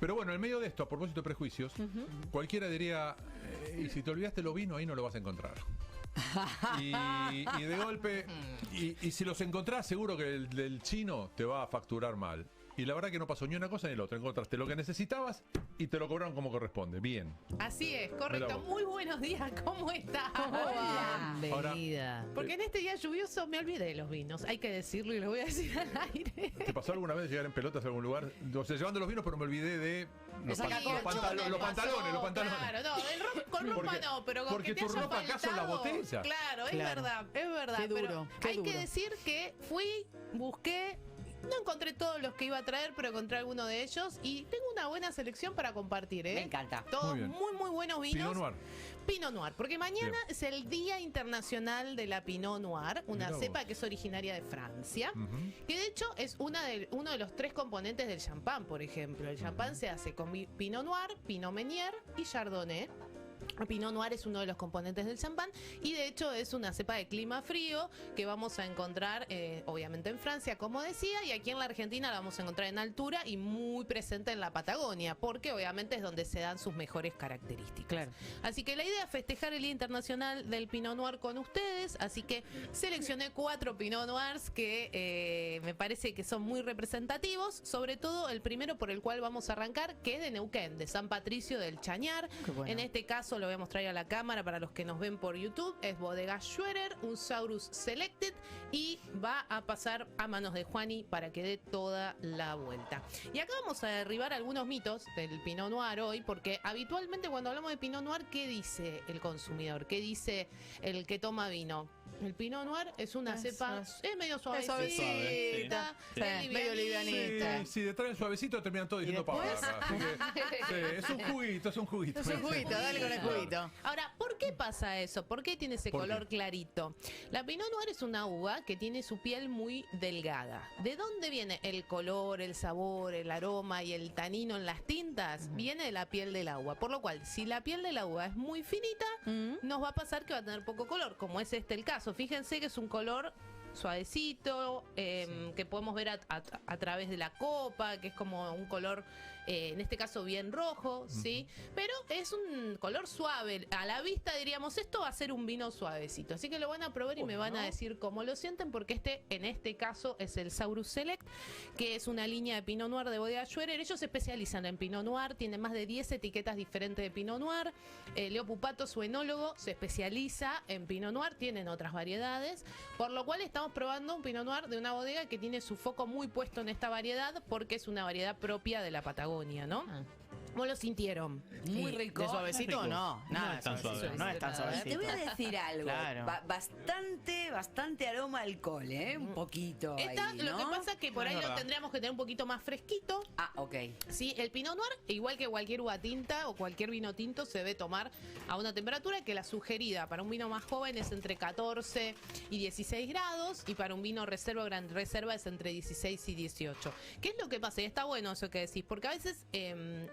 Pero bueno, en medio de esto, a propósito de prejuicios, cualquiera diría, y si te olvidaste los vinos, ahí no lo vas a encontrar. Y de golpe, y si los encontrás, seguro que el del chino te va a facturar mal. Y la verdad que no pasó ni una cosa ni la otra. Encontraste lo que necesitabas y te lo cobraron como corresponde. Bien. Así es, correcto. Muy buenos días, ¿cómo estás? Hola. Bienvenida. Porque en este día lluvioso me olvidé de los vinos. Hay que decirlo y lo voy a decir al aire. ¿Te pasó alguna vez llegar en pelotas a algún lugar? O sea, llevando los vinos, pero me olvidé de los pantalones. Claro, no, con ropa no, pero con porque que tu te haya ropa acá son las faltado. botellas. Claro, es verdad. Qué duro, Pero hay que decir que busqué. No encontré todos los que iba a traer, pero encontré alguno de ellos y tengo una buena selección para compartir, ¿eh? Me encanta. Todos muy buenos vinos. Pinot Noir. Pinot Noir, porque mañana es el Día Internacional de la Pinot Noir, una cepa que es originaria de Francia, que de hecho es uno de los 3 componentes del champán, por ejemplo. El champán se hace con Pinot Noir, Pinot Meunier y Chardonnay. El Pinot Noir es uno de los componentes del champán y de hecho es una cepa de clima frío que vamos a encontrar obviamente en Francia, como decía, y aquí en la Argentina la vamos a encontrar en altura y muy presente en la Patagonia, porque obviamente es donde se dan sus mejores características. Claro. Así que la idea es festejar el Día Internacional del Pinot Noir con ustedes, así que seleccioné 4 Pinot Noirs que me parece que son muy representativos, sobre todo el primero por el cual vamos a arrancar, que es de Neuquén, de San Patricio del Chañar. Bueno. En este caso lo voy a mostrar a la cámara para los que nos ven por YouTube. Es Bodega Schwerer, un Saurus Selected y va a pasar a manos de Juani para que dé toda la vuelta. Y acá vamos a derribar algunos mitos del Pinot Noir hoy, porque habitualmente cuando hablamos de Pinot Noir, ¿qué dice el consumidor? ¿Qué dice el que toma vino? El Pinot Noir es una cepa, es medio suavecita, medio livianita. Sí, detrás del suavecito terminan todos diciendo pavadas. Es un juguito, es un juguito. Es un juguito, dale con el juguito. Ahora, ¿por qué pasa eso? ¿Por qué tiene ese color clarito? La Pinot Noir es una uva que tiene su piel muy delgada. ¿De dónde viene el color, el sabor, el aroma y el tanino en las tintas? Viene de la piel del agua. Por lo cual, si la piel del agua es muy finita, nos va a pasar que va a tener poco color, como es el caso. Fíjense que es un color suavecito, que podemos ver a través de la copa, que es como un color, en este caso bien rojo, ¿sí? Pero es un color suave. A la vista diríamos, esto va a ser un vino suavecito. Así que lo van a probar y me van a decir cómo lo sienten, porque en este caso es el Saurus Select, que es una línea de Pinot Noir de Bodega Schwerer. Ellos se especializan en Pinot Noir, tienen más de 10 etiquetas diferentes de Pinot Noir. Leo Pupato, su enólogo, se especializa en Pinot Noir, tienen otras variedades, por lo cual estamos probando un Pinot Noir de una bodega que tiene su foco muy puesto en esta variedad porque es una variedad propia de la Patagonia, ¿no? ¿Cómo lo sintieron? Muy rico. ¿De suavecito o no? Nada, no es tan suave. No es tan suavecito. Te voy a decir algo. Claro. Bastante aroma a alcohol, ¿eh? Un poquito Esta, ahí, lo ¿no? que pasa es que por ahí lo tendríamos que tener un poquito más fresquito. Ah, ok. Sí, el Pinot Noir, igual que cualquier uva tinta o cualquier vino tinto, se debe tomar a una temperatura que la sugerida para un vino más joven es entre 14 y 16 grados y para un vino reserva o gran reserva es entre 16 y 18. ¿Qué es lo que pasa? Y está bueno eso que decís, porque a veces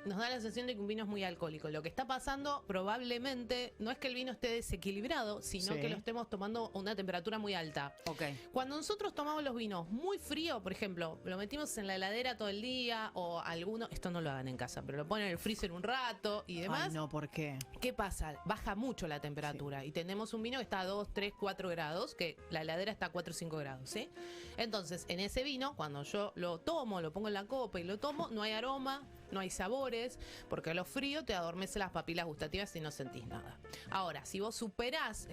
nos da la sensación de que un vino es muy alcohólico. Lo que está pasando probablemente no es que el vino esté desequilibrado, sino que lo estemos tomando a una temperatura muy alta. Ok. Cuando nosotros tomamos los vinos muy fríos, por ejemplo, lo metimos en la heladera todo el día o alguno, esto no lo hagan en casa, pero lo ponen en el freezer un rato y demás. Ay, no, ¿por qué? ¿Qué pasa? Baja mucho la temperatura y tenemos un vino que está a 2, 3, 4 grados, que la heladera está a 4 o 5 grados, ¿sí? Entonces, en ese vino, cuando yo lo tomo, lo pongo en la copa y lo tomo, no hay aroma, no hay sabores, porque a lo frío te adormece las papilas gustativas y no sentís nada. Ahora, si vos superás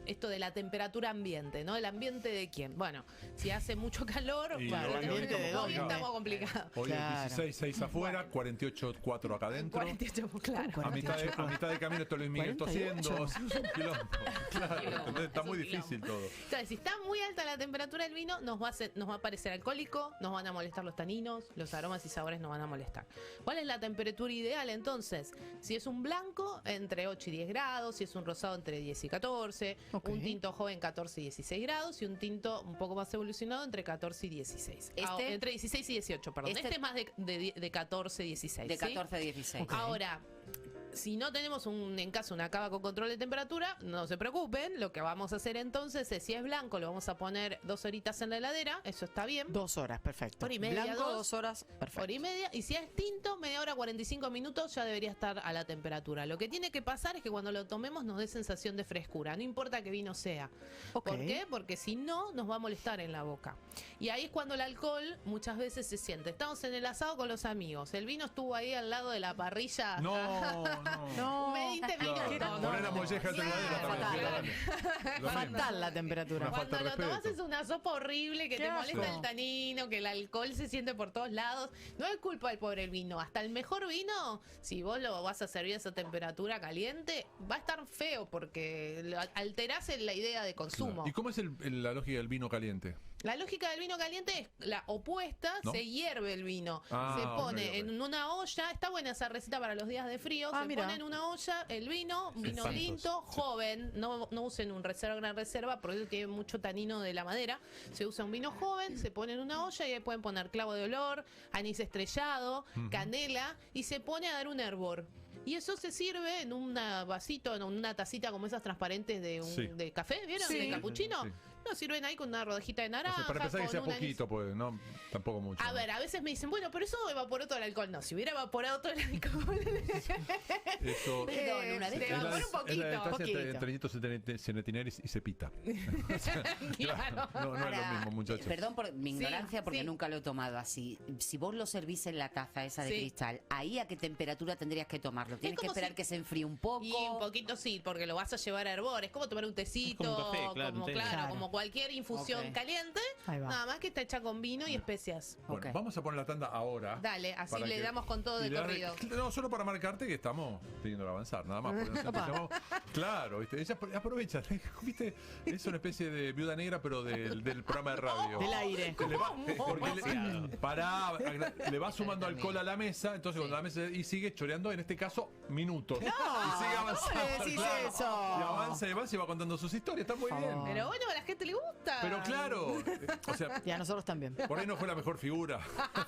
esto de la temperatura ambiente, ¿no? ¿El ambiente de quién? Bueno, si hace mucho calor, Y bueno, hoy hoy estamos complicados. Hoy es 16, 6 afuera, 48, 4 acá adentro. 48, claro. A mitad de camino te lo Miguel tosiendo. Es un quilombo. Claro, entonces está muy difícil todo. Entonces, si está muy alta la temperatura del vino, nos va a parecer alcohólico, nos van a molestar los taninos, los aromas y sabores nos van a molestar. ¿Cuál es la temperatura ideal entonces? Si es un blanco, entre 8 y 10 grados, si es un rosado, entre 10 y 14, un tinto joven, 14 y 16 grados, y un tinto un poco más evolucionado, entre 14 y 16. Entre 16 y 18, perdón. Este es más de 14 y 16. De 14 a 16. Okay. Ahora, Si no tenemos en caso una cava con control de temperatura, no se preocupen. Lo que vamos a hacer entonces es, si es blanco, lo vamos a poner 2 horitas en la heladera. Eso está bien. 2 horas, perfecto. Hora y media, Blanco, 2 2 horas, perfecto. Hora y media. Y si es tinto, media hora, 45 minutos, ya debería estar a la temperatura. Lo que tiene que pasar es que cuando lo tomemos nos dé sensación de frescura. No importa qué vino sea. Ok. ¿Por qué? Porque si no, nos va a molestar en la boca. Y ahí es cuando el alcohol muchas veces se siente. Estamos en el asado con los amigos. El vino estuvo ahí al lado de la parrilla. No. No, 20 Claro. minutos. Poné la molleja de la heladera también. fatal. sí, dale. Lo mismo. fatal la temperatura. Una falta Cuando de lo tomás respeto. es una sopa horrible, que Qué te molesta asco. el tanino, que el alcohol se siente por todos lados. No es culpa del pobre vino. Hasta el mejor vino, si vos lo vas a servir a esa temperatura caliente, va a estar feo porque alterás la idea de consumo. ¿Y cómo es la lógica del vino caliente? La lógica del vino caliente es la opuesta, ¿No? se hierve el vino, Ah, se pone ok. en una olla, está buena esa receta para los días de frío, se mira. pone en una olla el vino Espantos. tinto, joven, no usen un reserva, gran reserva, porque eso tiene mucho tanino de la madera, se usa un vino joven, se pone en una olla y ahí pueden poner clavo de olor, anís estrellado, canela y se pone a dar un hervor. Y eso se sirve en un vasito, en una tacita como esas transparentes Sí. de café, ¿vieron? Sí. De capuchino. Sí. Lo sirven ahí con una rodajita de O naranja. sea, para empezar que con sea un anís. poquito, pues, no, tampoco mucho. A ¿no? ver, a veces me dicen, bueno, pero eso evaporó todo el alcohol. No, si hubiera evaporado todo el alcohol, Eso Pero en una de se estas- evapora un es la poquito. distancia entre Nitos Cenetineris y Cepita. Claro. No es lo Ahora, mismo, muchachos. Perdón por mi Sí, ignorancia, porque sí. nunca lo he tomado así. Si vos lo servís en la taza esa de Sí. cristal, ¿ahí a qué temperatura tendrías que tomarlo? ¿Tienes que como esperar si- que se enfríe un poco? Y un poquito sí, porque lo vas a llevar a hervor. Es como tomar un tecito, Es como un café, claro, un té. Claro. como cualquier infusión Ok. caliente. Ahí va. Nada más que está hecha con vino y especias. Bueno, Ok. vamos a poner la tanda ahora. Dale, así para le que- damos con todo y de le corrido. No, solo para marcarte que estamos teniendo que avanzar, nada más. porque nos empezamos- claro, ¿viste? Ella aprovecha, ¿viste? Es una especie de viuda negra, pero del programa de radio. Del aire. Que le va, porque Demasiado. le va sumando alcohol a la mesa, entonces cuando la mesa y sigue choreando, en este caso, minutos. y sigue avanzando. ¿cómo le decís claro. eso? Y avanza y avanza y va contando sus historias, está muy bien. Pero bueno, a la gente le gusta. Pero claro, o sea, Y a nosotros también. por ahí no fue la mejor figura,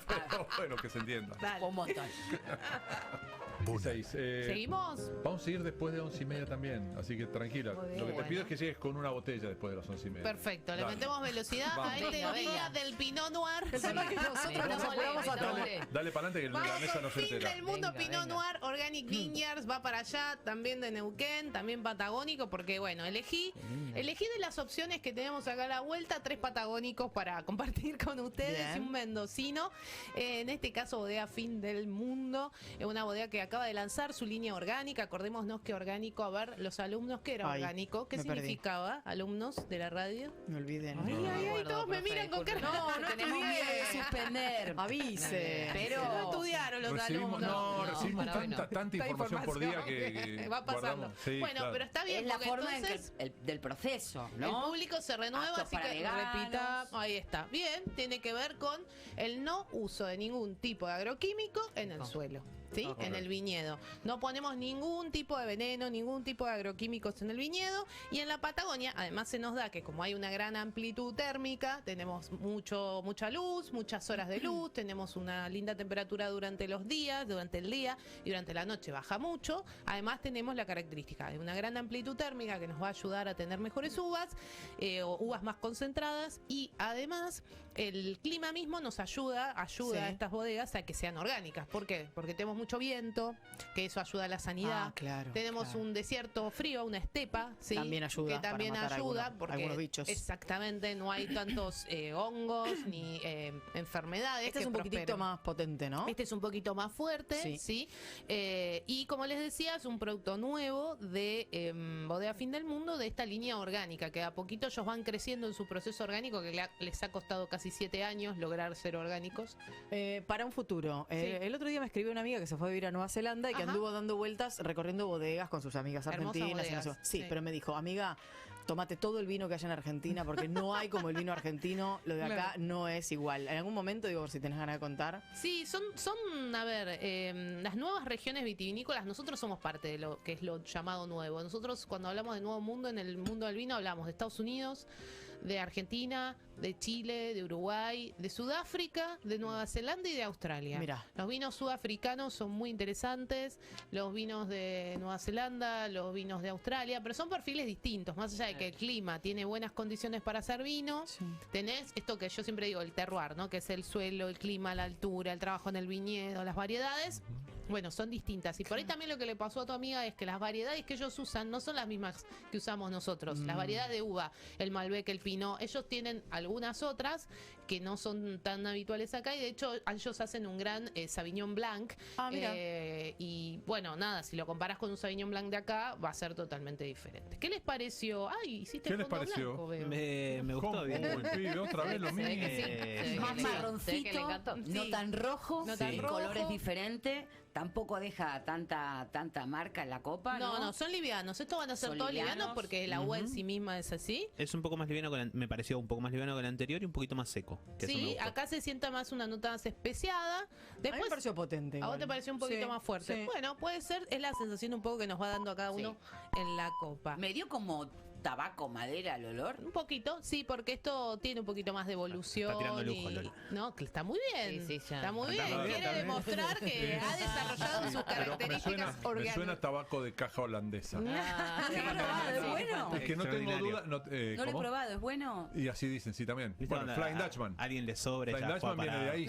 pero bueno, que se entienda. Dale. Un montón. 6. ¿Seguimos? Vamos a seguir después de 11:30 también, así que tranquila. Muy bien. Lo que te Bueno. pido es que llegues con una botella después de las 11:30. Perfecto, le Dale. metemos velocidad Vamos. a este Venga, día venga. del Pinot Noir. El tema es que nosotros nos apuramos a todo. Dale para adelante que la Vamos mesa no con se fin entera. del mundo Venga, Pinot venga. Noir, Organic Vineyards, va para allá, también de Neuquén, también patagónico, porque bueno, elegí de las opciones que tenemos acá a la vuelta, 3 patagónicos para compartir con ustedes Bien. y un mendocino. En este caso, bodega Fin del Mundo, una bodega que acaba de lanzar su línea orgánica. Acordémonos que orgánico, a ver, los alumnos, ¿qué era Ay, orgánico? ¿Qué me perdí. significaba? Alumnos de la radio. Me olvidé. Ay, ay, ay, todos me miran con cara. No, tenemos miedo de suspender. Avise. Pero No estudiaron los Recibimos, alumnos. recibimos para hoy no. tanta información por día que va pasando. guardamos. Sí, bueno, claro. pero está bien, Es la porque forma en que entonces del proceso, el ¿no? público se renueva, Aptos así para que veganos. repita. Ahí está. Bien, tiene que ver con el no uso de ningún tipo de agroquímico en el suelo. ¿Sí? Ok. En el viñedo. No ponemos ningún tipo de veneno, ningún tipo de agroquímicos en el viñedo. Y en la Patagonia, además, se nos da que como hay una gran amplitud térmica, tenemos mucha luz, muchas horas de luz, tenemos una linda temperatura durante los días, durante el día y durante la noche baja mucho. Además, tenemos la característica de una gran amplitud térmica que nos va a ayudar a tener mejores uvas, o uvas más concentradas. Y además, el clima mismo nos ayuda Sí. a estas bodegas a que sean orgánicas. ¿Por qué? Porque tenemos mucho viento, que eso ayuda a la sanidad. Ah, claro, Tenemos claro. un desierto frío, una estepa, ¿sí? También ayuda que también para matar ayuda algunos- porque algunos bichos. exactamente no hay tantos hongos ni enfermedades. Este que es un poquitito prosperen. más potente, ¿no? Este es un poquito más fuerte, Sí. ¿sí? Y como les decía, es un producto nuevo de Bodega Fin del Mundo, de esta línea orgánica, que a poquito ellos van creciendo en su proceso orgánico, que les ha costado casi 7 años lograr ser orgánicos. Para un futuro. Sí. El otro día me escribió una amiga que se fue a vivir a Nueva Zelanda y que Ajá. anduvo dando vueltas recorriendo bodegas con sus amigas Hermosas argentinas. y no bodegas, sé- sí, sí. pero me dijo, amiga, tómate todo el vino que haya en Argentina porque no hay como el vino argentino. Lo de acá Claro. no es igual. En algún momento, digo, por si tenés ganas de contar. Sí, son a ver, las nuevas regiones vitivinícolas, nosotros somos parte de lo que es lo llamado nuevo. Nosotros cuando hablamos de nuevo mundo, en el mundo del vino, hablamos de Estados Unidos, de Argentina, de Chile, de Uruguay, de Sudáfrica, de Nueva Zelanda y de Australia. Mirá. Los vinos sudafricanos son muy interesantes, los vinos de Nueva Zelanda, los vinos de Australia, pero son perfiles distintos, más allá de que el clima tiene buenas condiciones para hacer vino, Sí. tenés esto que yo siempre digo, el terroir, ¿no? Que es el suelo, el clima, la altura, el trabajo en el viñedo, las variedades. Bueno, son distintas. Y por ahí también lo que le pasó a tu amiga es que las variedades que ellos usan no son las mismas que usamos nosotros. Las variedades de uva, el Malbec, el Pinot, ellos tienen algunas otras que no son tan habituales acá y de hecho ellos hacen un gran Sauvignon Blanc. Ah, mira. Y bueno, nada, si lo comparas con un Sauvignon Blanc de acá, va a ser totalmente diferente. ¿Qué les pareció? Ay, hiciste ¿Qué el les fondo pareció? blanco, veo. Me ¿Cómo? gustó bien. Uy, pibe, otra vez lo Se ve mismo. que sí, se ve que Más le- se ve que le marroncito, encantó. no Sí. tan rojo, No tan el rojo. color es diferente, tampoco deja tanta marca en la copa, ¿no? No, son livianos. Estos van a ser Son todos livianos livianos. porque la uva en sí misma es así. Es un poco más liviano, me pareció un poco más liviano que el anterior y un poquito más seco. Que eso me Sí, gustó. acá se sienta más una nota más especiada. A mí me Después, pareció potente. ¿a vos igual. te pareció un poquito Sí, más fuerte? sí. Bueno, puede ser, es la sensación un poco que nos va dando a cada uno en la copa. Me dio como tabaco, madera el olor. Un poquito, sí, porque esto tiene un poquito más de evolución. Está tirando lujo, y- Lola. No, que está muy bien. Sí, sí, ya. Está muy Está bien. muy bien, Quiere está bien. demostrar que ha desarrollado sus Pero características me orgánicas. suena tabaco de caja holandesa. Ah, ¿Lo he probado? ¿Es bueno? Es que no tengo Extraordinario. duda. No lo he ¿cómo? probado, ¿es bueno? Y así dicen, sí, también. ¿Viste Bueno, cuando Flying a Dutchman. alguien le sobre Flying ya Dutchman fue a viene de ahí.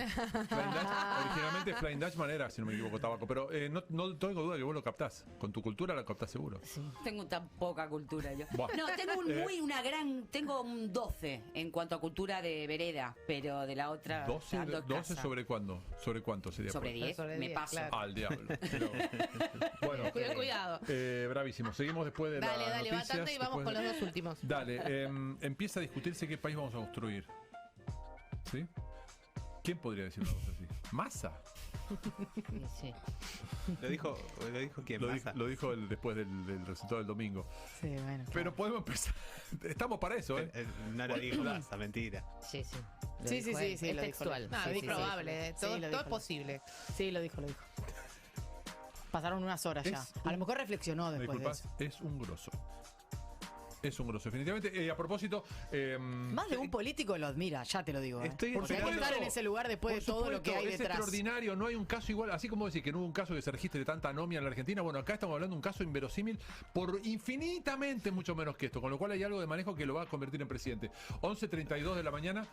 parar. Originalmente Flying Dutchman era, si no me equivoco, tabaco. Pero no tengo duda que vos lo captás. Con tu cultura lo captás seguro. Tengo tan poca cultura yo. Buah. No, tengo un 12 en cuanto a cultura de vereda, pero de la otra 12, ando escasa. ¿sobre cuándo? ¿Sobre cuánto sería? Sobre pues? 10, Sobre me 10, paso. claro. Al diablo. Pero- bueno, Cuidado. bravísimo. Seguimos después de Dale, las dale, noticias, bastante y vamos después con de- los dos últimos. Dale, empieza a discutirse qué país vamos a construir. ¿Sí? ¿Quién podría decir una cosa así? ¿Massa? sí, sí. Lo dijo quién, Massa. Lo dijo después del resultado del domingo. Sí, bueno. Pero podemos empezar. Estamos para eso, ¿eh? No lo dijo Massa, mentira. Sí, sí. Lo Sí, dijo sí, él. sí, Es lo dijo. textual. No, Sí, es sí, sí. probable. Sí, Todo, lo todo dijo. es posible. Sí, lo dijo. Pasaron unas horas ya. Es A lo mejor reflexionó ¿Me después de disculpas? eso. Es un grosso. Es un grosso, definitivamente. A propósito. Más de un político lo admira, ya te lo digo. Estoy Porque hay que esperando- estar en ese lugar después de Por todo lo que supuesto, hay es detrás. extraordinario, no hay un caso igual, así como decir que no hubo un caso que se registre de tanta anomia en la Argentina, bueno, acá estamos hablando de un caso inverosímil por infinitamente mucho menos que esto, con lo cual hay algo de manejo que lo va a convertir en presidente. 11:32 de la mañana,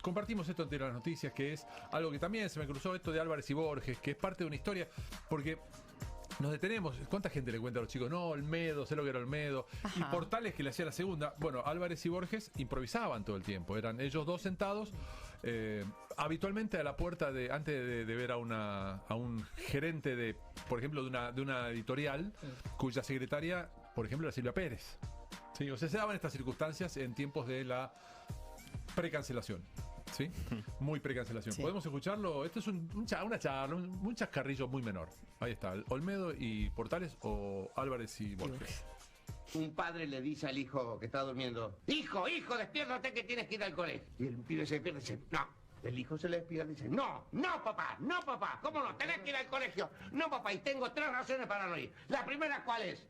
compartimos esto entre las noticias, que es algo que también se me cruzó, esto de Álvarez y Borges, que es parte de una historia, porque... Nos detenemos. ¿Cuánta gente le cuenta a los chicos? No, Olmedo, sé lo que era Olmedo. Y Ajá. Portales que le hacía la segunda. Bueno, Álvarez y Borges improvisaban todo el tiempo. Eran ellos dos sentados, habitualmente a la puerta de, antes de ver a un gerente de, por ejemplo, de una editorial, cuya secretaria, por ejemplo, era Silvia Pérez. Sí, o sea, se daban estas circunstancias en tiempos de la precancelación. ¿Sí? Muy precancelación. Sí. ¿Podemos escucharlo? Esto es una charla, un chascarrillo muy menor. Ahí está, Olmedo y Portales o Álvarez y Borges. Un padre le dice al hijo que está durmiendo: hijo, despiértate que tienes que ir al colegio. Y el pibe se despierta y dice: no. El hijo se le despierta y dice: no, papá, ¿cómo no? Tenés que ir al colegio. No, papá, y tengo 3 razones para no ir. La primera, ¿cuál es?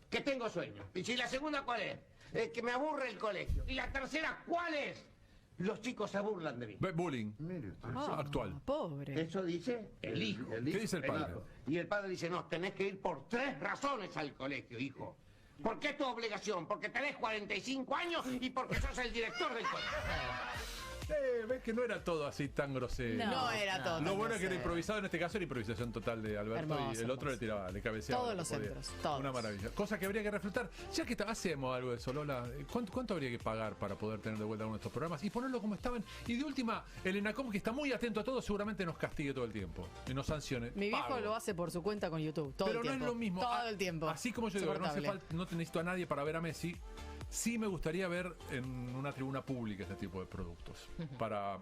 Que tengo sueño. Y la segunda, ¿cuál es? Que me aburre el colegio. Y la tercera, ¿cuál es? Los chicos se burlan de mí. Bullying. Actual. Pobre. Eso dice el hijo. ¿Qué dice el padre? hijo. Y el padre dice: no, tenés que ir por 3 razones al colegio, hijo. ¿Por qué es tu obligación? Porque tenés 45 años y porque sos el director del colegio. Ves que no era todo así tan grosero. No era todo. Lo tan bueno es que era grosero. improvisado, en este caso era improvisación total de Alberto, Hermoso, y el otro hermoso. le cabeceaba. Todos lo los que podía. centros, todos. Una maravilla. Cosa que habría que reflejar. Ya que hacemos algo de eso, Lola, ¿cuánto habría que pagar para poder tener de vuelta uno de estos programas y ponerlo como estaban? Y de última, el ENACOM, que está muy atento a todo, seguramente nos castigue todo el tiempo y nos sancione. Mi viejo Pago. lo hace por su cuenta con YouTube. Todo Pero el no tiempo. es lo mismo. Todo el tiempo. Así como yo digo, que no hace Soportable. falta, no te necesito a nadie para ver a Messi. Sí me gustaría ver en una tribuna pública este tipo de productos. Para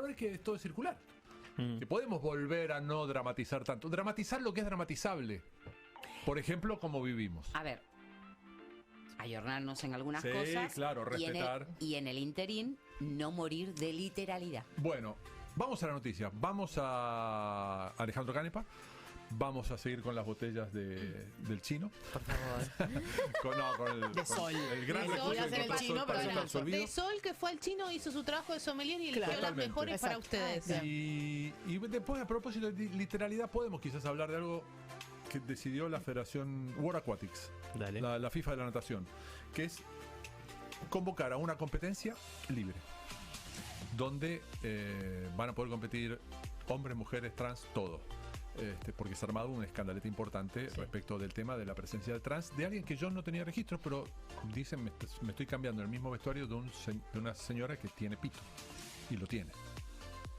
ver que todo es circular. Que podemos volver a no dramatizar tanto. Dramatizar lo que es dramatizable. Por ejemplo, como vivimos. A ver, ayornarnos en algunas Sí, cosas. claro, respetar. Y en el interín, no morir de literalidad. Bueno, vamos a la noticia. Vamos a Alejandro Canepa. Vamos a seguir con las botellas del chino. Por favor. Con el, De Sol. el gran De recurso Sol, que hacer el encontró chino, Sol para pero evitar su olvido. De Sol, que fue al chino, hizo su trabajo de sommelier y eligió Claro. las Totalmente. mejores para Exacto. ustedes. Y después, a propósito de literalidad, podemos quizás hablar de algo que decidió la Federación World Aquatics, Dale. la FIFA de la natación, que es convocar a una competencia libre, donde van a poder competir hombres, mujeres, trans, todo. Porque se ha armado un escandalete importante respecto del tema de la presencia de trans, de alguien que yo no tenía registro, pero dicen me estoy cambiando el mismo vestuario de una señora que tiene pito, y lo tiene.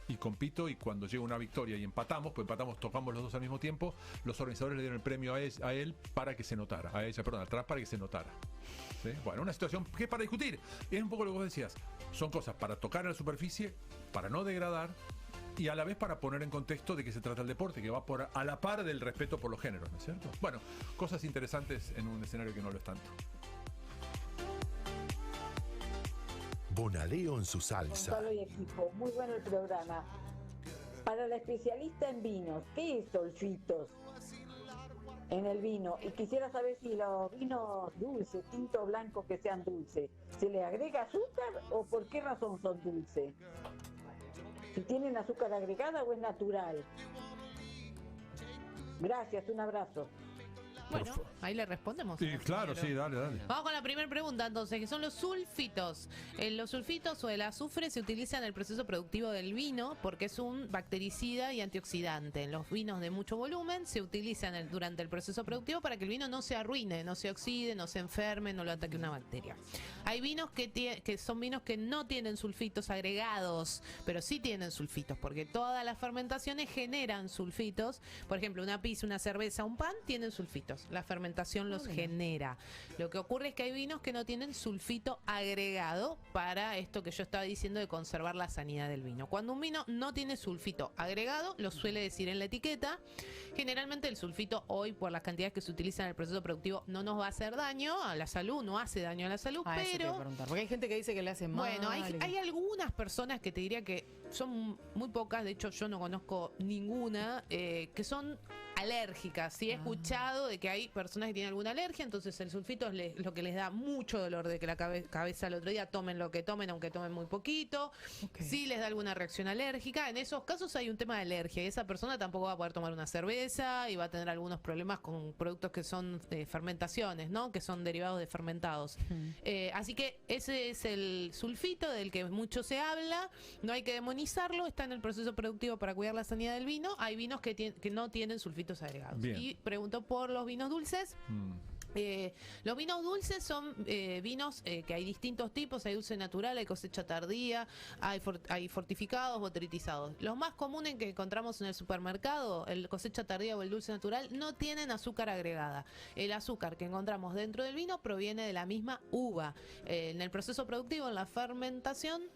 Y compito, y cuando llega una victoria y empatamos, pues empatamos, tocamos los dos al mismo tiempo, los organizadores le dieron el premio a él para que se notara, a ella, perdón, atrás para que se notara. ¿Sí? Bueno, una situación que es para discutir. Y es un poco lo que vos decías, son cosas para tocar en la superficie, para no degradar, y a la vez para poner en contexto de qué se trata el deporte, que va a la par del respeto por los géneros, ¿no es cierto? Bueno, cosas interesantes en un escenario que no lo es tanto. Bonadeo en su salsa. Gonzalo y equipo, muy bueno el programa. Para la especialista en vinos, ¿qué es solfitos en el vino? Y quisiera saber si los vinos dulces, tinto o blanco que sean dulces, ¿se le agrega azúcar o por qué razón son dulces? Si tienen azúcar agregada o es natural. Gracias, un abrazo. Bueno, ahí le respondemos. Sí, claro, sí, dale. Vamos con la primera pregunta entonces, que son los sulfitos. Los sulfitos o el azufre se utilizan en el proceso productivo del vino porque es un bactericida y antioxidante. En los vinos de mucho volumen se utilizan durante el proceso productivo para que el vino no se arruine, no se oxide, no se enferme, no lo ataque una bacteria. Hay vinos que son vinos que no tienen sulfitos agregados, pero sí tienen sulfitos, porque todas las fermentaciones generan sulfitos. Por ejemplo, una pizza, una cerveza, un pan tienen sulfitos. La fermentación los genera. Lo que ocurre es que hay vinos que no tienen sulfito agregado para esto que yo estaba diciendo de conservar la sanidad del vino. Cuando un vino no tiene sulfito agregado, lo suele decir en la etiqueta. Generalmente el sulfito hoy, por las cantidades que se utilizan en el proceso productivo, no nos va a hacer daño a la salud, no hace daño a la salud, Eso te iba a pero... preguntar, porque hay gente que dice que le hace mal. Bueno, hay algunas personas que te diría que son muy pocas, de hecho yo no conozco ninguna, que son alérgicas. Sí he escuchado de que hay personas que tienen alguna alergia, entonces el sulfito es lo que les da mucho dolor de que la cabeza al otro día tomen lo que tomen, aunque tomen muy poquito. Sí les da alguna reacción alérgica. En esos casos hay un tema de alergia y esa persona tampoco va a poder tomar una cerveza y va a tener algunos problemas con productos que son fermentaciones, ¿no? Que son derivados de fermentados. Así que ese es el sulfito del que mucho se habla. No hay que demonizarlo, está en el proceso productivo para cuidar la sanidad del vino. Hay vinos que no tienen sulfitos agregados. Bien. Y preguntó por los vinos dulces. Los vinos dulces son vinos que hay distintos tipos, hay dulce natural, hay cosecha tardía, hay fortificados, botrytizados. Los más comunes que encontramos en el supermercado, el cosecha tardía o el dulce natural, no tienen azúcar agregada. El azúcar que encontramos dentro del vino proviene de la misma uva. En el proceso productivo, en la fermentación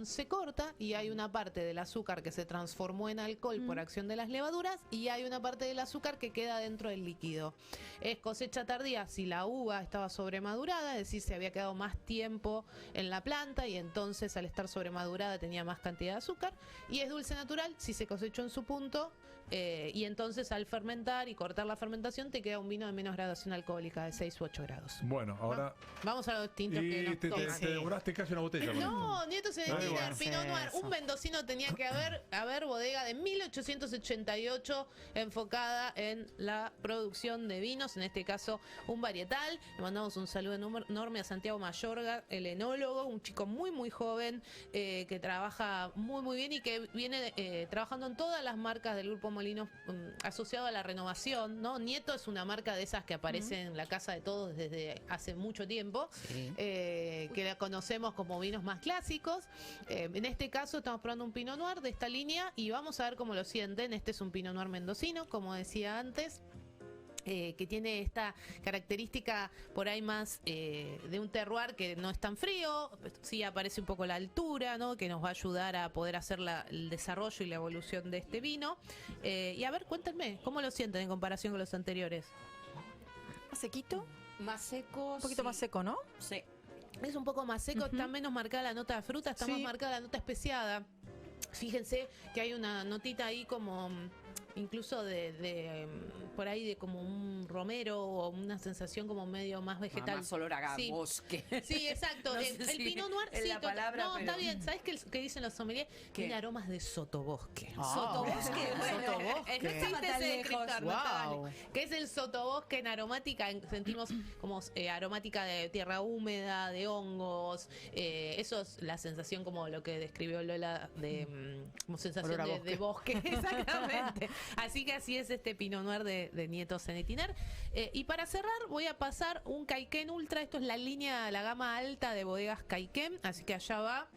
se corta y hay una parte del azúcar que se transformó en alcohol por acción de las levaduras y hay una parte del azúcar que queda dentro del líquido. Es cosecha tardía si la uva estaba sobremadurada, es decir, se había quedado más tiempo en la planta y entonces al estar sobremadurada tenía más cantidad de azúcar, y es dulce natural si se cosechó en su punto y entonces al fermentar y cortar la fermentación te queda un vino de menos graduación alcohólica de 6 u 8 grados. Bueno, ahora... Vamos a los tintos que nos tocan. te devoraste casi una botella. con esto. No, Nieto se detiene bueno. al Pinot Noir. Un mendocino tenía que haber bodega de 1888 enfocada en la producción de vinos, en este caso un varietal. Le mandamos un saludo enorme a Santiago Mayorga, el enólogo, un chico muy muy joven que trabaja muy bien y que viene trabajando en todas las marcas del Grupo Molinos asociado a la renovación, ¿no? Nieto es una marca de esas que aparece en la casa de todos desde hace mucho tiempo, que la conocemos como vinos más clásicos. En este caso estamos probando un Pinot Noir de esta línea y vamos a ver cómo lo sienten. Este es un Pinot Noir mendocino, como decía antes. Que tiene esta característica por ahí más de un terroir que no es tan frío, sí aparece un poco la altura, ¿no? Que nos va a ayudar a poder hacer el desarrollo y la evolución de este vino. Y a ver, cuéntenme, ¿cómo lo sienten en comparación con los anteriores? ¿Más sequito? Más seco. Un poquito más seco, ¿no? Sí. Es un poco más seco, está menos marcada la nota de fruta, está más marcada la nota especiada. Fíjense que hay una notita ahí como incluso de por ahí de como un romero o una sensación como medio más vegetal. Más olor a Sí. bosque. Sí, exacto. No el sé si Pinot Noir, es sí, la palabra, no, pero- está bien. ¿Sabes qué dicen los sommeliers? Tiene aromas de sotobosque. Sotobosque, bueno. Sotobosque. No existe Estaba tan ese lejos. descriptor, no estaba Wow. lejos. Que es el sotobosque en aromática. Sentimos como aromática de tierra húmeda, de hongos. Eso es la sensación como lo que describió Lola de como sensación Olor a de bosque. Exactamente. Así que así es este Pinot Noir de Nieto Zenetiner. Y para cerrar voy a pasar un Caiquén Ultra. Esto es la gama alta de bodegas Caiquén. Así que allá va.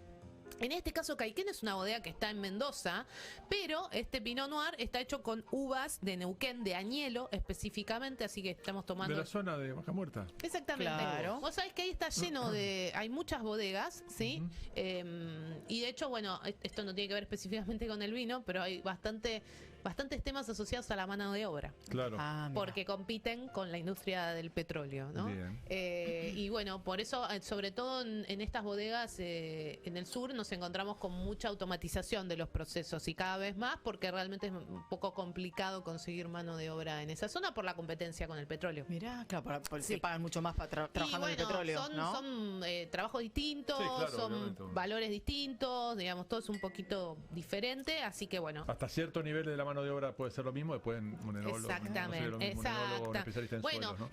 En este caso, Caiquén es una bodega que está en Mendoza, pero este Pinot Noir está hecho con uvas de Neuquén, de Añelo específicamente, así que estamos tomando... De la zona de Vaca Muerta. Exactamente. Claro. Vos sabés que ahí está lleno de... Hay muchas bodegas, ¿sí? Y de hecho, bueno, esto no tiene que ver específicamente con el vino, pero hay bastantes temas asociados a la mano de obra. Claro. Ah, mira. Porque compiten con la industria del petróleo, ¿no? Bien. Y bueno, por eso, sobre todo en estas bodegas en el sur, nos encontramos con mucha automatización de los procesos y cada vez más porque realmente es un poco complicado conseguir mano de obra en esa zona por la competencia con el petróleo. Mirá, claro, Sí. se pagan mucho más para Y trabajando en el bueno, petróleo, son, ¿no? son trabajos distintos, Sí, claro, son obviamente. valores distintos, digamos, todo es un poquito diferente, así que bueno. Hasta cierto nivel de la mano de obra puede ser lo mismo, después un enólogo. Exactamente, no sería lo mismo un enólogo o un especialista en bueno, suelos, ¿no?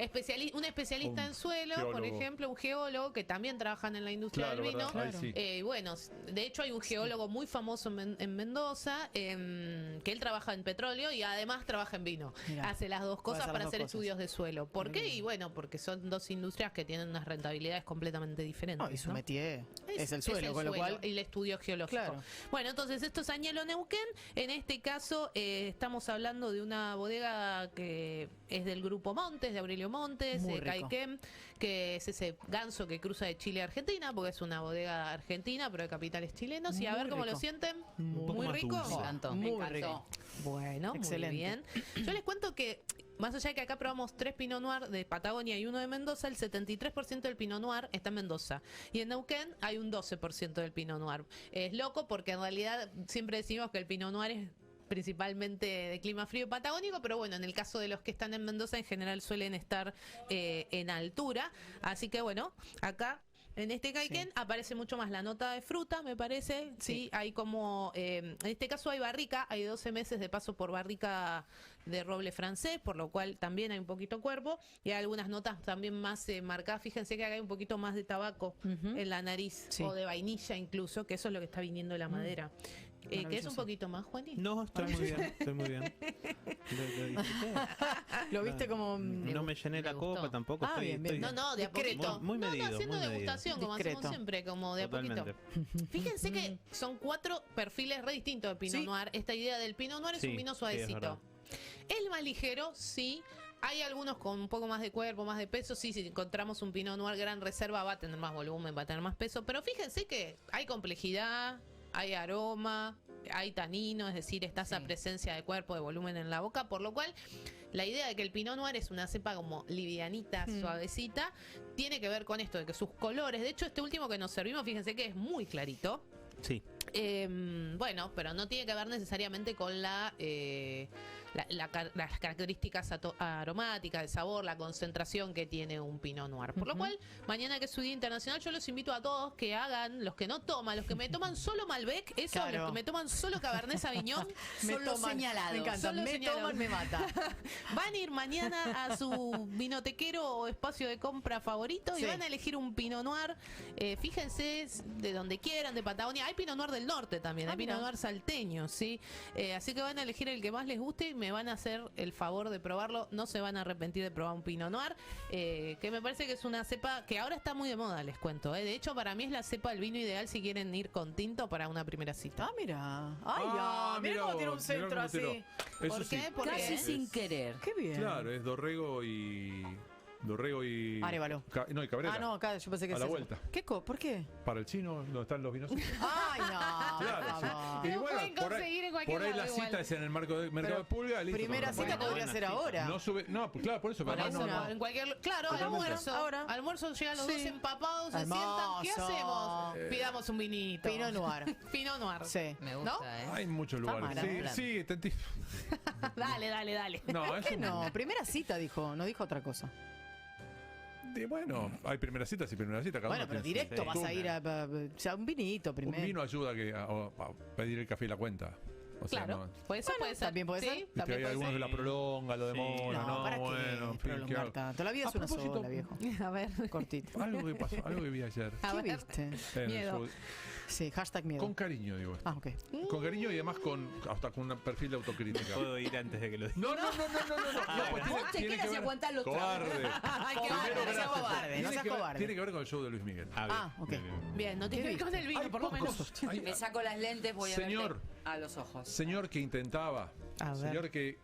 un especialista Un en suelo, por geólogo. ejemplo, un geólogo que también trabajan en la industria Claro, del vino. ¿verdad? Ahí sí. Bueno, de hecho hay un geólogo muy famoso en Mendoza, que él trabaja en petróleo y además trabaja en vino. Mirá, Hace las dos puede cosas hacer para las hacer dos cosas. estudios de suelo. ¿Por qué? Y bueno, porque son dos industrias que tienen unas rentabilidades completamente diferentes. No, y su ¿no? métier es el suelo, con lo cual... y el estudio geológico. Claro. Bueno, entonces esto es Añelo Neuquén. En este caso estamos hablando de una bodega que es del grupo Montes, de Aurelio Montes, Muy rico. Caiquén, que es ese ganso que cruza de Chile a Argentina, porque es una bodega argentina, pero de capitales chilenos. Y a Muy ver cómo rico. lo sienten. Un poco más rico. dulce. Me encantó. Muy me encantó. Bueno, Excelente. muy bien. Yo les cuento que, más allá de que acá probamos 3 Pinot Noir de Patagonia y uno de Mendoza, el 73% del Pinot Noir está en Mendoza. Y en Neuquén hay un 12% del Pinot Noir. Es loco porque en realidad siempre decimos que el Pinot Noir es principalmente de clima frío patagónico, pero bueno, en el caso de los que están en Mendoza en general suelen estar en altura. Así que bueno, acá... En este Caiquén aparece mucho más la nota de fruta, me parece. Sí, hay como, en este caso hay barrica, hay 12 meses de paso por barrica de roble francés, por lo cual también hay un poquito cuerpo. Y hay algunas notas también más marcadas. Fíjense que acá hay un poquito más de tabaco en la nariz, Sí. o de vainilla incluso, que eso es lo que está viniendo de la madera. ¿Qué es un Maravilloso. poquito más, Juani? No, estoy muy bien, estoy muy bien. Lo disfruté. Lo viste como... No me llené la me gustó. copa tampoco. Ah, estoy, bien, bien. estoy- No, no, de a Discreto. poquito. Muy medido, no, haciendo muy medido. degustación, como Discreto. hacemos siempre, como de a Totalmente. poquito. Fíjense que son 4 perfiles re distintos de Pinot Sí. Noir. Esta idea del Pinot Noir es Sí, un vino sí, es suavecito. verdad. Es más ligero, sí. Hay algunos con un poco más de cuerpo, más de peso. Sí, si encontramos un Pinot Noir gran reserva, va a tener más volumen, va a tener más peso. Pero fíjense que hay complejidad, hay aroma, hay tanino, es decir, está esa presencia de cuerpo, de volumen en la boca. Por lo cual, la idea de que el Pinot Noir es una cepa como livianita, suavecita, tiene que ver con esto, de que sus colores. De hecho, este último que nos servimos, fíjense que es muy clarito. Sí. Bueno, pero no tiene que ver necesariamente con las características aromáticas, de sabor, la concentración que tiene un Pinot Noir. Por lo cual, mañana que es su Día Internacional, yo los invito a todos que hagan, los que no toman, los que me toman solo Malbec, eso, Claro. los que me toman solo Cabernet Sauvignon, Me Son los toman, señalados. me encanta, Son los me señalados. toman, me mata. van a ir mañana a su vinotequero o espacio de compra favorito y Sí. van a elegir un Pinot Noir. Fíjense de donde quieran, de Patagonia. Hay Pinot Noir del norte también, hay Pinot mira. Noir salteño, ¿sí? Así que van a elegir el que más les guste y me van a hacer el favor de probarlo. No se van a arrepentir de probar un Pinot Noir, que me parece que es una cepa que ahora está muy de moda, les cuento. De hecho, para mí es la cepa del vino ideal si quieren ir con tinto para una primera cita. Ah, mira. Ay, mira cómo tiene un vos, centro mirá cómo tiró. así. Eso ¿Por sí. qué? Porque Casi sin querer. Qué bien. Claro, es Dorrego y Arévalo. No, y Cabrera. Ah, no, acá yo pensé que A es la eso. vuelta. ¿Por qué? Para el chino, donde están los vinos. Ay, no. Claro, por sí. favor. Y Lo bueno, pueden conseguir en cualquier por ahí la lado igual. cita es en el mercado de Pero Pulga. Listo, primera nos la cita ponemos. podría ser ahora. No sube, no, pues claro, por eso. Por pero eso, además no- en cualquier, claro, Totalmente. almuerzo. Ahora. Almuerzo llegan los Sí. dos empapados, se Hermoso. sientan. ¿Qué hacemos? Pidamos un vinito. Pinot Noir. Pinot Noir. Sí. Me gusta, ¿No? ¿eh? Hay muchos lugares. mal, Sí, plan. sí, Dale. No, es ¿Qué un... no? Primera cita dijo, no dijo otra cosa. Bueno, hay primeras citas y primeras citas. Cada Bueno, uno pero tiene su directo vas a costumbre. ir o sea, un vinito primero. Un vino ayuda a pedir el café y la cuenta. O sea, Claro, no. puede ser, puede ser. también puede ser. Sí, Viste, también hay puede algunos ser. que la prolonga, lo demora, No, no, ¿para bueno, qué en fin, ¿qué prolongar hago? tanto? La vida es A una propósito, sola, viejo. A ver. Cortito. Algo que pasó, algo que vi ayer. A ¿Qué ver. viste? en el Miedo. show. Sí, hashtag miedo. Con cariño, digo esto. Ah, ok. Con cariño y además hasta con un perfil de autocrítica. Puedo ir antes de que lo diga. No, no, pues Vos te quedas y aguantás los cobarde. Ay, qué Primero, bárbaro, gracias. cobarde, no Tiene seas que ver- cobarde. Tiene que ver con el show de Luis Miguel. Ah, ok. Bien, no tiene que ver con el vino, Hay por lo menos. pocos- hay- Me saco las lentes, voy a Señor. verte a los ojos. Señor que intentaba, A ver. señor que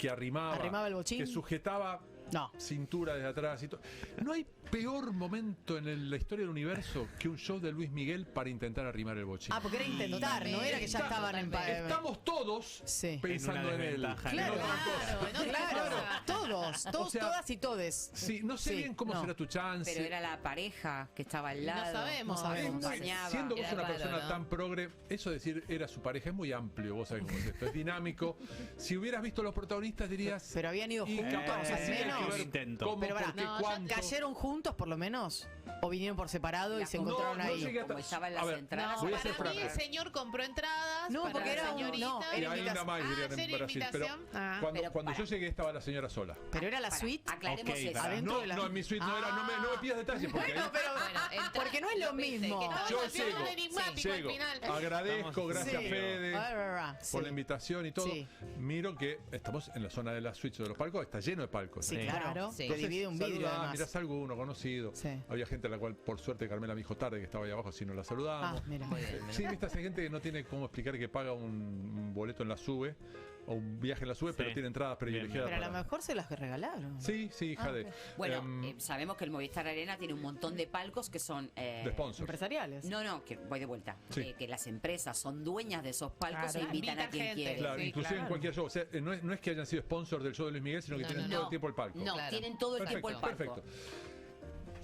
arrimaba, Arrimaba el bochín. que sujetaba No. cintura desde atrás y todo. No hay peor momento en la historia del universo que un show de Luis Miguel para intentar arrimar el bochín. Ah, porque era intentar, no era que ya estaban en Estamos todos Sí. pensando En en, una él. desventaja, Claro, En otra cosa. claro. Todos, O sea, todas y todes. Sí, no sé Sí, bien cómo no. será tu chance. Pero era la pareja que estaba al No lado. sabemos, No, sabemos. acompañaba. Siendo vos Era una raro, persona ¿no? tan progre, eso de decir era su pareja es muy amplio, vos sabés cómo es esto, es dinámico. Si hubieras visto los protagonistas dirías... Pero habían ido y juntos, capaz al habría que menos. ver Intento. cómo, Pero pará, por qué, no, cuánto. ¿Cayeron juntos por lo menos? ¿O vinieron por separado y se encontraron no ahí? llegué hasta- Como estaban A las ver, entradas. No, voy a ser para mí el franco. señor compró entradas. No, para porque la era señorita. no, Y era hay una más dirían en sería Brasil, pero invitación. Ah. cuando Pero yo para. llegué estaba la señora sola. Pero era la Para, suite. aclaremos Ok, eso. para. Adentro No, de la- no, en mi suite no era, no me pidas detalles porque ahí- Pero, Bueno, porque no es lo viste, mismo. que estaba yo haciendo llego, un enigmático al llego, final. agradezco, Estamos- gracias Sí. Fede Sí. por la invitación y todo. Sí. Miro que estamos en la zona de la suite de los palcos, está lleno de palcos. Sí, Sí. claro. Sí. Te divide un vídeo Saludá, además. mirás algo, uno conocido. Sí. Había gente a la cual, por suerte, Carmela me dijo tarde que estaba ahí abajo, si no la saludábamos. Ah, mira. Sí, viste, hay gente que no tiene cómo explicar que paga un boleto en la SUBE o un viaje en la SUBE, pero Sí. tiene entradas privilegiadas. Pero a lo para- mejor se las regalaron. Sí, sí, hija de. Bueno, sabemos que el Movistar Arena tiene un montón de palcos que son... de sponsors. Empresariales. No, que voy de vuelta. Sí. Que las empresas son dueñas de esos palcos Claro, e invitan a invita quien gente. quiere. Claro, Sí, inclusive claro. en cualquier show. O sea, no es que hayan sido sponsors del show de Luis Miguel, sino que No, tienen no, todo no. el tiempo el palco. No, Claro. tienen todo el tiempo el palco. Perfecto.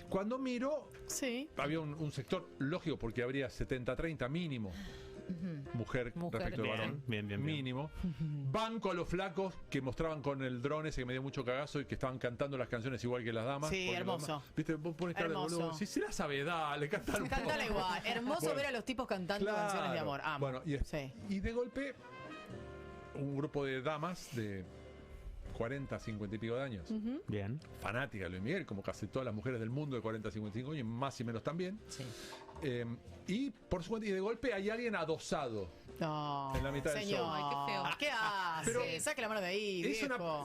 Cuando miro, Sí. había un sector lógico porque habría 70-30 mínimo. Mujer, respecto de Bien, varón. bien. Mínimo. Banco a los flacos que mostraban con el dron ese que me dio mucho cagazo y que estaban cantando las canciones igual que las damas. Sí, porque hermoso. las damas- Viste, vos pones cara de Hermoso. boludo. Si se la sabe, dale, cantala un poco. Cántala igual. Hermoso Bueno. ver a los tipos cantando Claro. canciones de amor. Amo. Bueno, Sí. y de golpe, un grupo de damas de 40, 50 y pico de años, Bien. fanática de Luis Miguel, como casi todas las mujeres del mundo de 40, 55 años, más y menos también. Sí. Y por supuesto, y de golpe hay alguien adosado. No. En la mitad del señor. show. Ay, qué feo. ¿Qué hace? Pero- Saque la mano de ahí, Es viejo.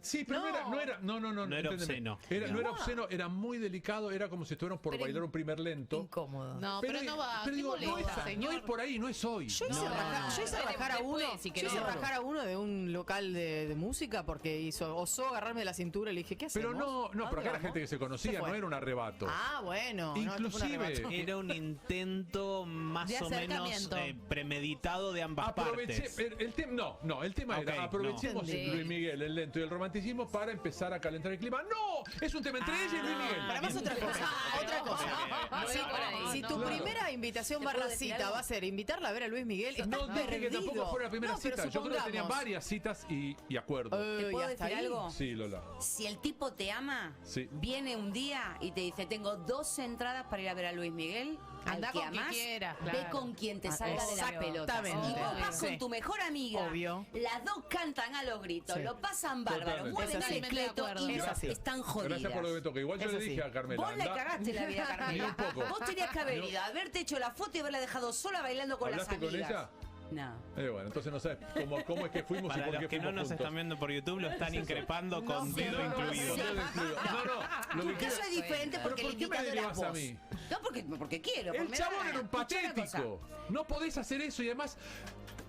sí, pero no era, no era entiéndeme. obsceno. No era obsceno, era muy delicado, era como si estuviéramos por Pero bailar un primer lento. Incómodo. No, pero no va. pero ¿Qué digo, no molesta, es, señor? no es por ahí, no es hoy. Yo hice No, rajar, no. yo hice Después, rajar a uno, si yo querés. hice rajar a uno de un local de música porque osó agarrarme de la cintura y le dije, ¿qué hacemos? Pero no, ¿A pero dónde acá era vamos? gente que se conocía, Se fue. no era un arrebato. Ah, bueno. no, esto fue un Inclusive, arrebato. Era un intento más De o menos acercamiento. premeditado de ambas Aproveché, partes. el tema, el tema Ok, era aprovechemos no. Luis Miguel, el lento y el romanticismo para empezar a calentar el clima. No, es un tema entre ella y Luis Miguel. Para más otra cosa, otra cosa. No Si, iba por ahí, si no. tu Claro. primera invitación ¿Te barra puedo decir cita algo? va a ser invitarla a ver a Luis Miguel, estás No dije que perdido. tampoco fuera la primera No, pero cita. Yo creo que tenían supongamos. varias citas y acuerdos. ¿Te ¿Y puedo hasta decir ahí? algo? Sí, Lola. Si el tipo te ama, Sí. viene un día y te dice, tengo 2 entradas para ir a ver a Luis Miguel, Anda al que con quien amás, quiera, ve claro. con quien te Ah, salga de las pelotas. exactamente. Y vos vas Sí. con tu mejor amiga, Obvio. las dos cantan a los gritos, Sí. lo pasan bárbaro, Totalmente. mueven Es así. el esqueleto Totalmente de y no acuerdo. están jodidas. Gracias por lo que me toca. Igual yo Es le así. dije a Carmela. Vos le anda- cagaste la vida a Ni Carmela. un poco. Vos tenías que haber ido, haberte hecho la foto y haberla dejado sola bailando con las ¿Hablaste con amigas. ella? No. Bueno, entonces no sabes cómo es que fuimos y Para por los qué que no fuimos nos juntos. están viendo por YouTube, lo están increpando con dedo No, no, incluido. no, dedo incluido. No, lo Tu que quiero- caso es diferente ¿Pero porque por el qué me invitado eras derivas a vos. mí? No, porque quiero. porque El me da chabón la era un gana. Escuchá una cosa. patético. No podés hacer eso y además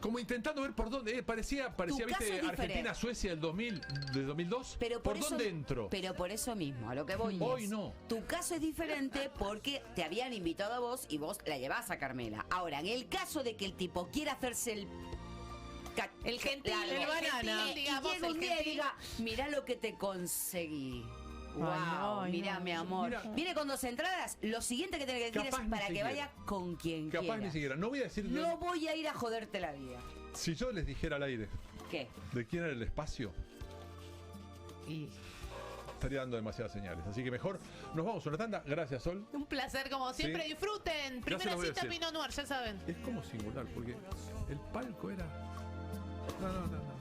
como intentando ver por dónde. Parecía caso viste, es diferente. Argentina-Suecia del 2002. Pero ¿Por eso, dónde entro? Pero por eso mismo, a lo que voy Hoy es, no. Tu caso es diferente porque te habían invitado a vos y vos la llevás a Carmela. Ahora, en el caso de que el tipo quiera hacerse El gentil, el banana. gentil, y digamos, llegue un el día y gentil. diga, mirá lo que te conseguí. Wow, Ay, mirá, no. mi amor. Mira. Viene con 2 entradas. Lo siguiente que tiene que decir Capaz es ni para que siquiera. vaya con quien Capaz quiera. ni siquiera. No voy a decir. No voy a ir a joderte la vida. Si yo les dijera al aire ¿Qué? de quién era el espacio, Y estaría dando demasiadas señales. Así que mejor nos vamos a una tanda. Gracias, Sol. un placer como siempre. Sí. Disfruten. Ya se Primera los voy a cita decir. Pinot Noir, ya saben. Es como singular, porque el palco era. No.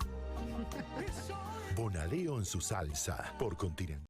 Bonaleo en su salsa por Continental.